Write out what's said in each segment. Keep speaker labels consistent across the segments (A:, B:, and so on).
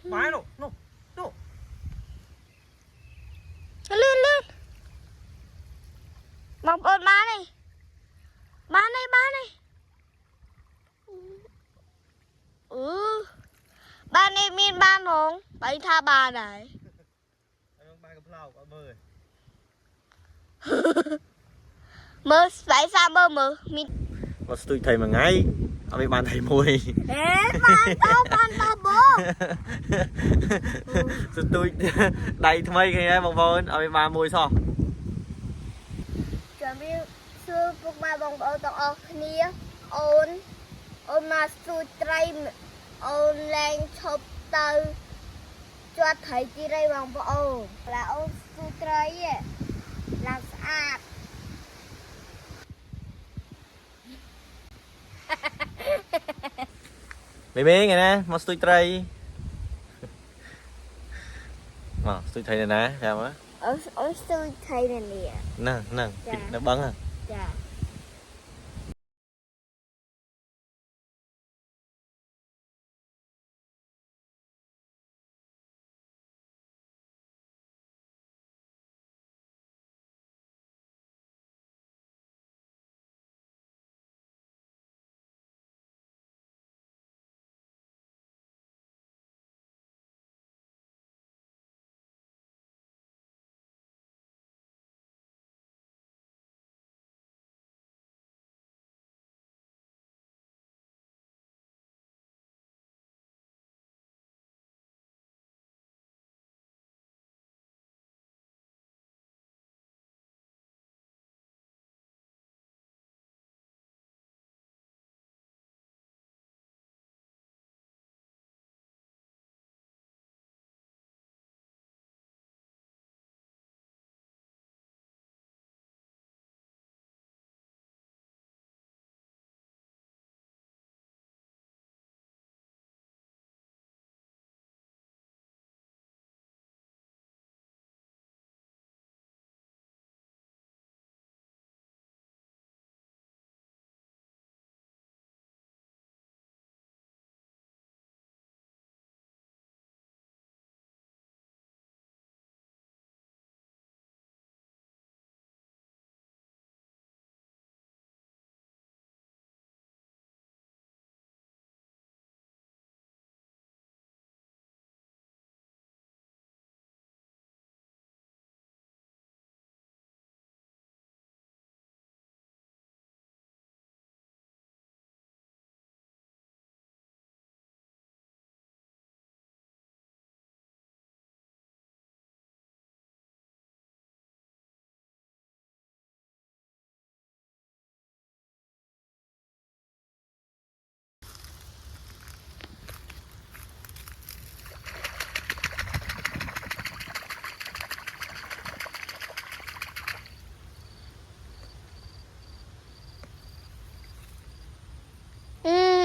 A: Bái đâu, no, no.
B: Lươn. Mọc ơn ba này. Ba này. Ba này miên ba không? Bấy tha ba này.
A: Ba cái plau có mơ.
B: Mơ, phải sao mơ miên.
A: Có tôi thầy mà ngay. Ông ấy bàn thầy môi.
B: Ê, ban tao bố.
A: Tôi đầy thay cái này bông vốn. Ông ấy bàn môi sao?
B: Chuẩn bị sư phục ba bông bầu tộc ở kia. Ôn mà sư trai ôn lên chụp tàu cho thấy chi đây bông bầu là ôn sư trai làm sạch.
A: Mẹ ngày nè, mà tôi trai. Mà tôi thầy này nè, sao á?
B: Ở sư thầy này nè.
A: Nè, nó bắn à?
B: Dạ.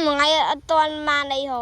B: Ngày toàn mà này hả?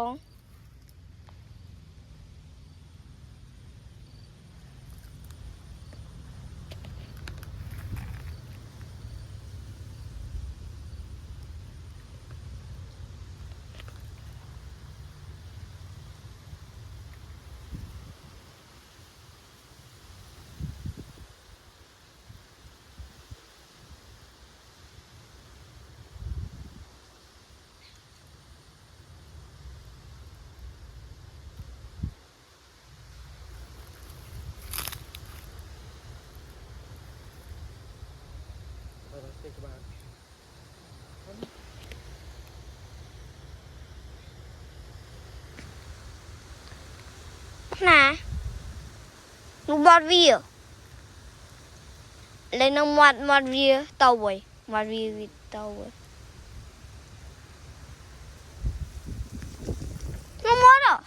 B: Nè. Nó bọt vía. Lấy nó mọt vía tàu vậy. Mọt vía tàu vậy. Nó mọt à?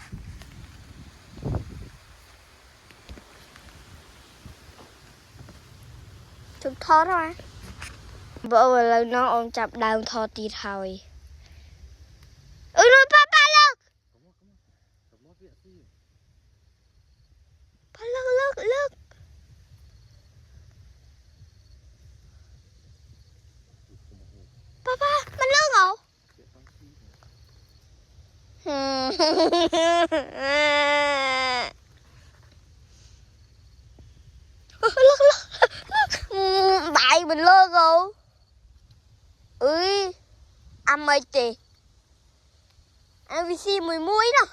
B: Chụp thó thôi. Vợ là nó ôm chặt đào thó tí thôi. Nó ba lực. Ba lực. Ba,มันเลิกเหรอ mấy tì anh vì xì mùi muối đó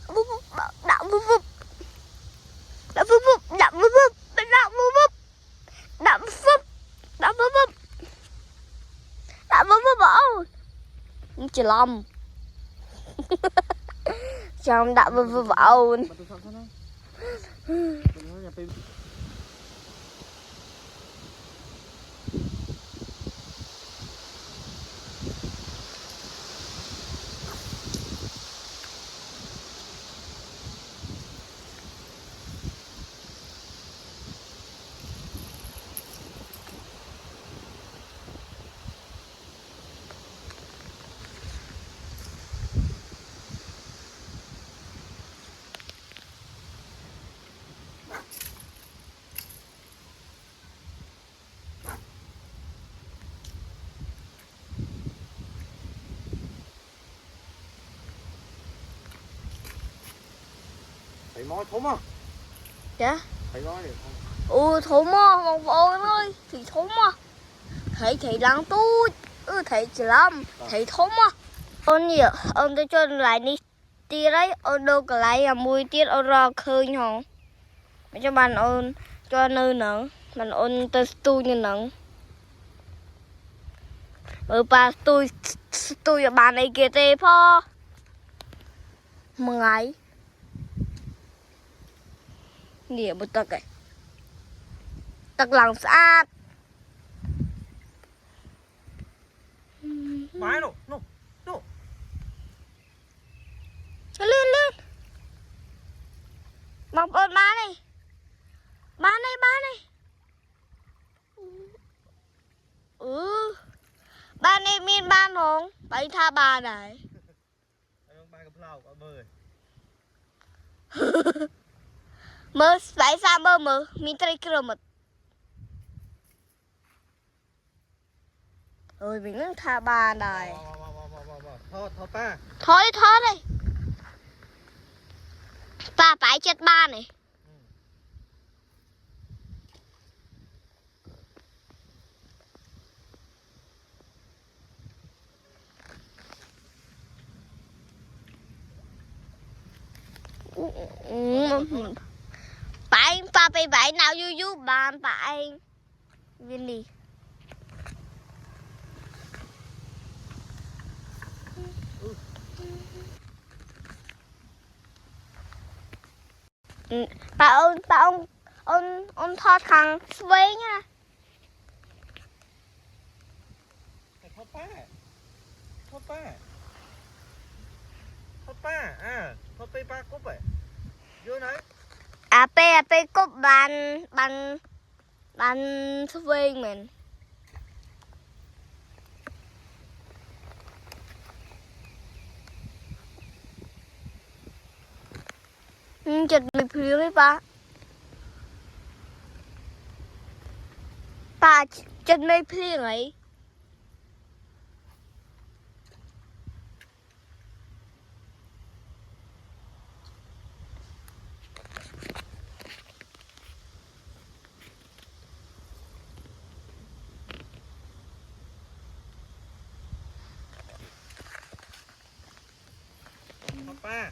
B: búp búp đậu búp búp đậu búp búp đậu búp búp đậu búp búp đậu búp búp đậu búp búp đậu búp búp bảo chỉ lòng trong đậu búp búp bảo
A: Thầy mói thốn à?
B: Dạ.
A: Thầy mói này
B: Ừ thốn mà, một ôi ơi, thì thốn mà. Thầy lắng tu, thầy chỉ làm, thầy thốn mà. Ôn nhiều, ôn tôi cho lại đi đấy, ôn đâu cả lại là mùi tiết ôn ra khơi nhỏng. Mà cho bạn ôn cho nơi nắng, bạn ôn tới tu như nắng. Ba tôi ở bàn này kia tê po. Một ngày. Nỉa một tật này. Tật lòng sát.
A: Mái đâu, no.
B: Lên. Mọc ơn ba này. Ba này. Ba này miên ba không? Bấy tha ba này.
A: Ba gặp lao có bơi.
B: Mơ, phải xa mơ, mình thấy kêu mật. Ôi, mình đang tha ba này.
A: Thôi ba.
B: Thôi đây. Ba phải chết ba này. Ba phải vậy nào vui bàn bạn viên đi bà ông thoát thằng Svay nha
A: Thôi ba à thôi ba cúp vậy vô này
B: pe cúp bàn Svay mình chật mày phiêu đấy ba chật mày phiêu ấy
A: ba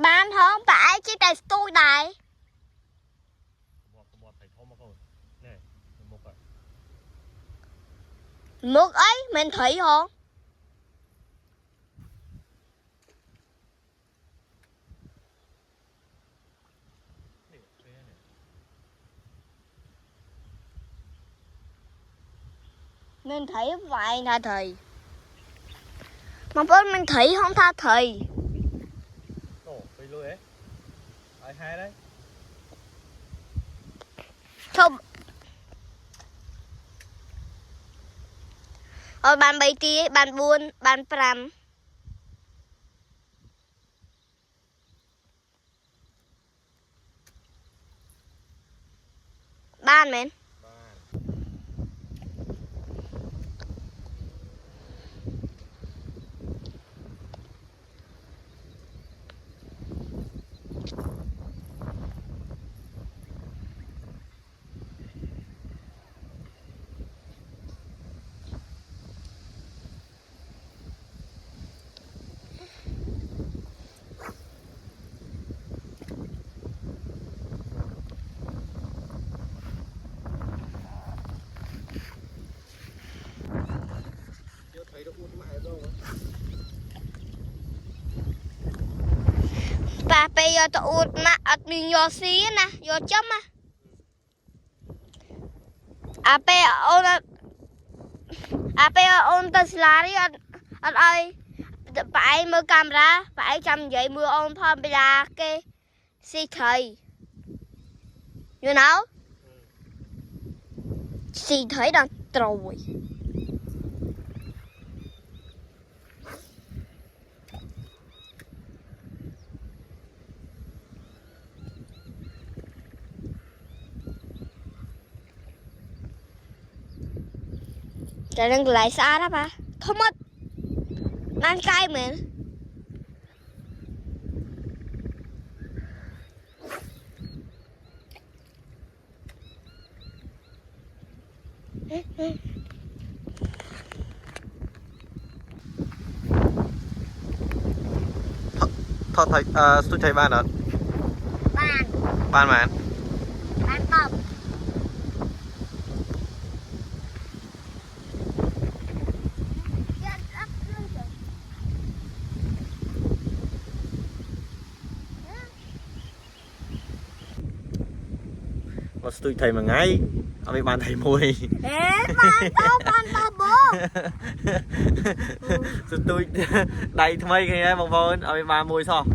B: bán không phải chứ tại tôi này
A: thầy thốn mà con nè một ạ
B: mực ấy mình thấy không mình thấy vậy là thầy mà bớt mình thấy không tha thầy
A: ồ phải lùi ấy ai hai đấy
B: không ở bàn bày tí bàn buôn bàn pram bàn men bà bây giờ tao út mà ắt mình nhỏ xí nè nhỏ chấm à bây giờ ôn ta xả đi ắt ơi phải mưa camera phải chăm vậy mưa ôn phong bây giờ cái xí thầy you know xí thầy đang trồi Trời đang lại xa đó bà không mất mang cay mình
A: Thôi thầy tôi thầy ban hả?
B: bàn
A: Ban mà
B: bàn cọc
A: mà tôi thầy mà ngay ở bên ban thầy mùi
B: bàn tao bố
A: tôi đầy thay cái bông bồn ở bên ban mùi sao